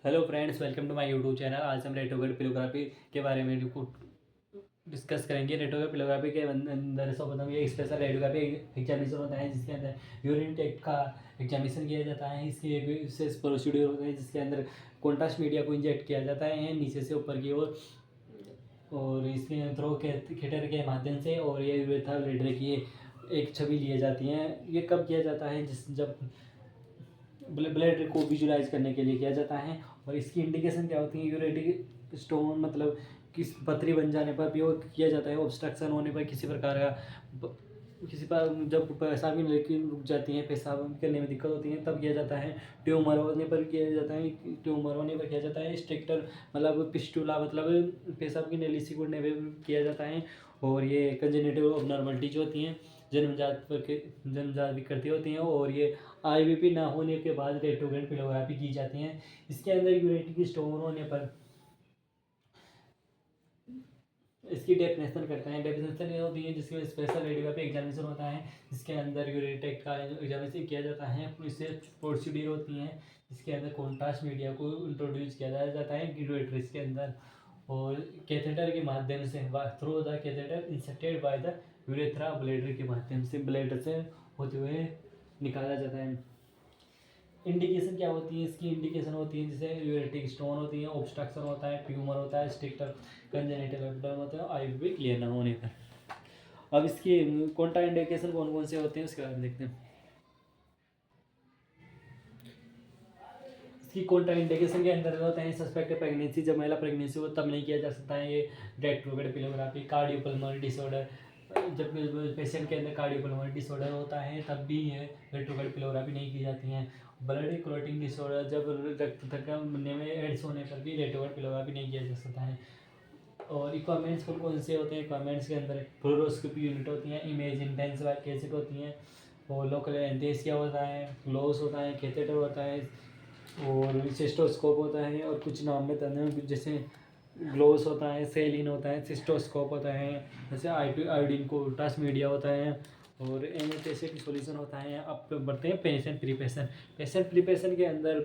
Hello friends, welcome to my YouTube channel. आज हम retrograde पिलोग्राफी के बारे में डिस्कस करेंगे। रेट्रोग्रेड पिलोग्राफी के अंदर सर्वप्रथम ये स्पेशल रेडियोग्राफी एग्जामिनेशन होता है जिसके अंदर यूरिन टेस्ट का एग्जामिनेशन किया जाता है। इसकी एक विशेष प्रोसीड्यूर होता है जिसके अंदर कॉन्ट्रास्ट मीडिया को इंजेक्ट किया जाता है नीचे से ऊपर की ओर, और इसके थ्रो कैथेटर के माध्यम से, और ये यूरेथ्रा ब्लेडर की एक छवि ली जाती है। ये कब किया जाता है? जब ब्लड को विजुलाइज करने के लिए किया जाता है। और इसकी इंडिकेशन क्या होती है? यूरेटिक स्टोन मतलब किस पथरी बन जाने पर उपयोग किया जाता है। ऑब्स्ट्रक्शन होने पर किसी प्रकार का किसी पर जब पेशाब की लेकिन रुक जाती है, पेशाब करने में दिक्कत होती है, तब किया जाता है। ट्यूमर होने पर किया जाता है। ट्यूमर होने पर किया जाता है। स्ट्रिक्टर मतलब पिस्टुला मतलब पेशाब की नली सिकुड़ने पर किया जाता है। और ये कंजेनिटल अबनॉर्मलिटी जो होती हैं जन्मजात विकृति होती हैं, और ये आईवीपी ना होने के बाद रेट्रोग्रेड पिलोग्राफी की जाती है। इसके अंदर यूरेटिक स्टोन होने पर इसकी डेफिनेशन करते हैं। डेफिनेशन ये होती है जिसके स्पेशल रेडियोग्राफी एग्जामिनेशन होता है जिसके अंदर यूरेटेक का एग्जामिनेशन किया जाता है। इससे प्रोसीड्यूर होती हैं जिसके अंदर कॉन्ट्रास्ट मीडिया को इंट्रोड्यूस किया जाता है यूरेट्रिस के अंदर, और कैथेटर के माध्यम से through the catheter inserted by the urethra bladder के माध्यम से ब्लेडर से होते हुए निकाला जाता है। इंडिकेशन क्या होती है? इसकी इंडिकेशन होती है जैसे यूरेटिक स्टोन होती है, ऑब्स्ट्रक्शन होता है, ट्यूमर होता है, स्ट्रिक्टर कंजेनिटल एब्डोमेन होता है, आईवीपी क्लियर ना होने पर। अब इसकी कॉन्ट्रा इंडिकेशन कौन कौन से होते हैं उसके बारे में देखते हैं। इसकी कॉन्ट्रा इंडिकेशन के अंदर होते हैं सस्पेक्टेड प्रेगनेंसी, जब महिला प्रेगनेंसी हो तब नहीं किया जा सकता है ये रेट्रोग्रेड पिलोग्राफी। कार्डियोपल्मोनरी डिसऑर्डर, जब पेशेंट के अंदर कार्डियोपल्मोनरी डिसऑर्डर होता है तब भी ये रेट्रोग्रेड पिलोग्राफी नहीं की जाती है। ब्लड क्लॉटिंग डिसऑर्डर, जब रक्त थक्का बनने में एड्स होने पर भी रेट्रोग्रेड पिलोग्राफी नहीं किया जा सकता है। और इक्वापमेंट्स कौन कौन से होते हैं? इक्वापमेंट्स के अंदर फ्लोरोस्कोपी यूनिट होती हैं, इमेज इंटेंसिफायर कैसेट होती हैं, और लोकल एंथेसिया होता है, ग्लोस होता है, कैथेटर होता है, और सिस्टोस्कोप होता है। और कुछ नाम में तने जैसे ग्लोस होता है, सेलिन होता है, सिस्टोस्कोप होता है, जैसे आयोडीन को ट्रांस मीडिया होता है, और एनेस्थेसिया की सॉल्यूशन होता है। अब बढ़ते हैं पेशेंट प्रिपरेशन। पेशेंट प्रिपरेशन के अंदर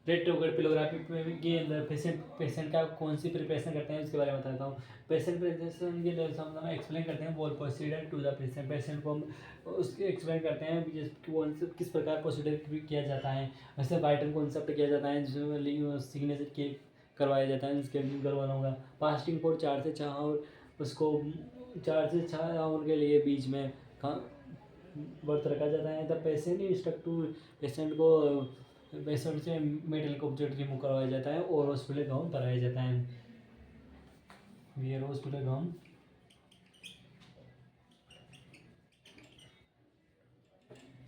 रेट्रोग्रेड पिलोग्राफी के अंदर पेशेंट का कौन सी प्रिपरेशन करते हैं उसके बारे में बताता हूँ। पेशेंट प्रिपरेशन के लिए हम एक्सप्लेन करते हैं bowel procedure to the patient. Patient को हम उसके एक्सप्लेन करते हैं कौन से किस प्रकार प्रोसीडर किया जाता है। वैसे वाइटल कॉन्सेप्ट किया जाता है जिसमें सिग्नेचर के करवाया जाता है जिसके करवाना होगा। फास्टिंग फॉर 4 से 6 आवर, उसको 4 से 6 आवर के लिए बीच में व्रत रखा जाता है। तब पेशेंट इंस्ट्रक्ट टू पेशेंट को पेशेंट से मेटल को ऑब्जेक्ट रिमूव करवाया जाता है और हॉस्पिटल गाउन पहनाया जाता है। Wear hospital gown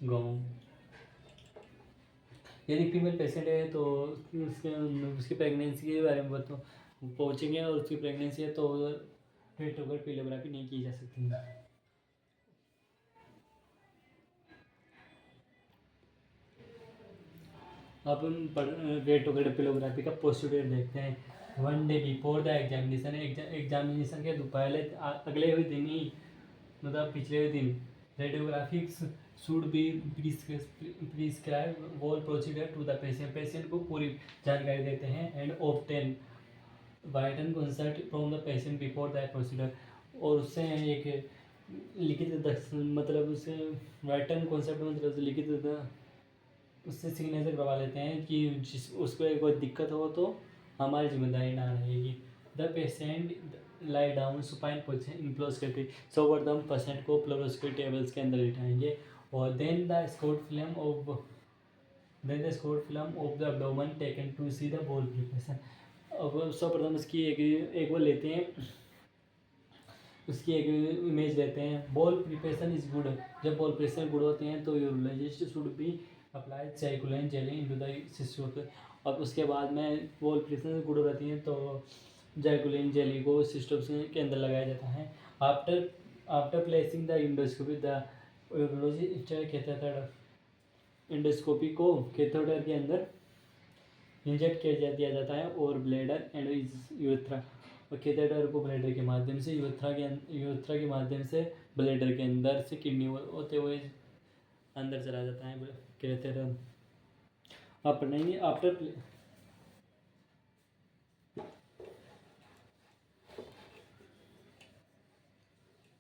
gown. यदि फीमेल पेशेंट है तो उसकी प्रेगनेंसी के बारे में पहुँचेंगे, और उसकी प्रेगनेंसी है तो रेट्रोग्रेड पिलोग्राफी नहीं की जा सकती है। अब हम रेट्रोग्रेड पिलोग्राफी का प्रोसीड्यूर देखते हैं। 1 day before the examination, examination के पहले अगले हुए दिन ही मतलब पिछले हुए दिन radiography should be prescribe whole procedure to the patient. Patient को पूरी जानकारी देते हैं and obtain written consent from the patient before the procedure. और उससे एक लिखित मतलब उससे वाइटन कॉन्सेप्ट मतलब लिखित उससे सिग्नेचर करवा लेते हैं कि जिस उसको कोई दिक्कत हो तो हमारी जिम्मेदारी ना रहेगी। The patient lie down supine position in fluoroscopy. सर्वप्रथम पेशेंट को फ्लोरोस्कोपी टेबल्स के अंदर लिटाएंगे, और then the scout film of the abdomen taken to see the bowel preparation. अब सर्वप्रथम उसकी एक वो लेते हैं, उसकी एक इमेज लेते हैं। बॉल प्रिपरेशन इज गुड, जब बॉल प्रेशर गुड होते हैं तो urologist should be apply Jacqueline jelly into the system. और उसके बाद में बॉल प्रेशर गुड रहती है तो जैकुलिन जेली को सिस्टम के अंदर लगाया जाता है। After placing the endoscopy, the urologist catheter endoscopy को कैथेटर के अंदर इंजेक्ट दिया जाता है, और ब्लेडर एंड यूरेथ्रा, और कैथेटर को ब्लेडर के माध्यम से यूरेथ्रा के माध्यम से ब्लेडर के अंदर से किडनी होते हुए अंदर चला जाता है कैथेटर। अब नहीं आफ्टर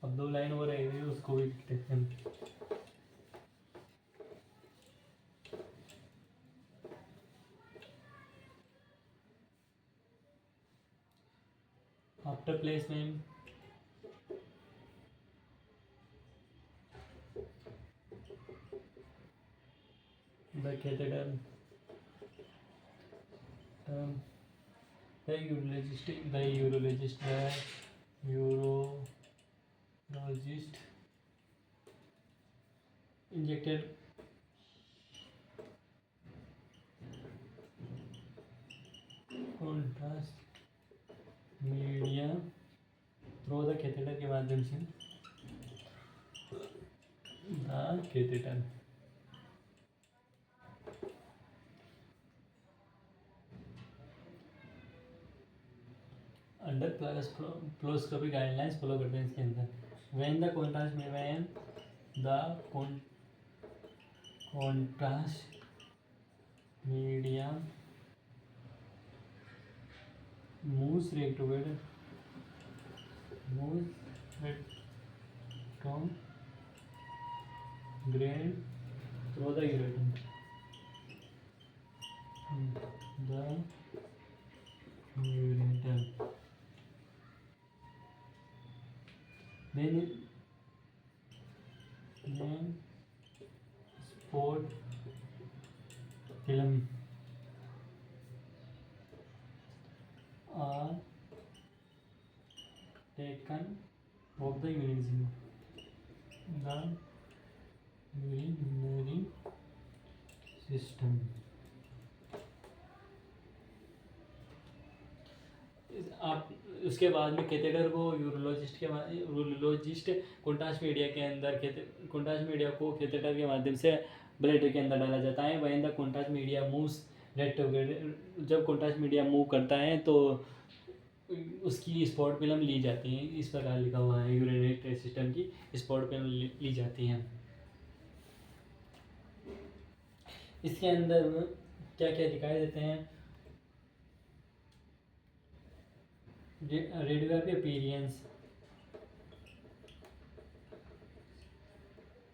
अब 2 लाइन और रहेगी, उसको भी लिख देते हैं। After placement the catheter the urologist injected contrast media through the catheter के माध्यम से the catheter under fluoroscopy guidelines follow करते हैं इसके अंदर। when the contrast media moves retrograde through the ureter then sport film are taken of the urinary system। आप उसके बाद में कैथेटर को यूरोलॉजिस्ट कॉन्ट्रास्ट मीडिया के अंदर कॉन्ट्रास्ट मीडिया को कैथेटर के माध्यम से ब्लड के अंदर डाला जाता है। When the contrast media moves retrograde जब कॉन्ट्रास्ट मीडिया मूव करता है तो उसकी स्पॉट फिल्म ली जाती है। इस प्रकार लिखा हुआ है यूरिनरी सिस्टम की स्पॉट फिल्म ली जाती हैं। इसके अंदर क्या क्या दिखाई देते हैं, रेडियोग्राफी अपीयरेंस।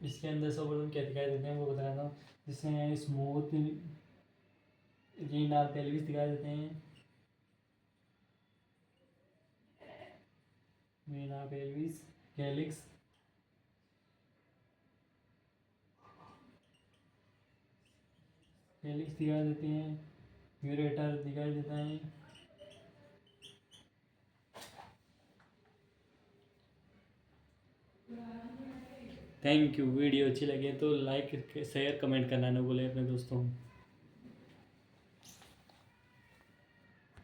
इसके अंदर सर्वप्रथम क्या दिखाई देते हैं वो बता रहा हूँ, जिसमें स्मूथ रीनाल पेल्विस दिखाई देते हैं, रीनाल पेल्विस, कैलिक्स, दिखाई देते हैं, यूरेटर दिखाई देता है। Thank you. वीडियो अच्छी लगे तो लाइक शेयर कमेंट करना ना भूलें अपने दोस्तों।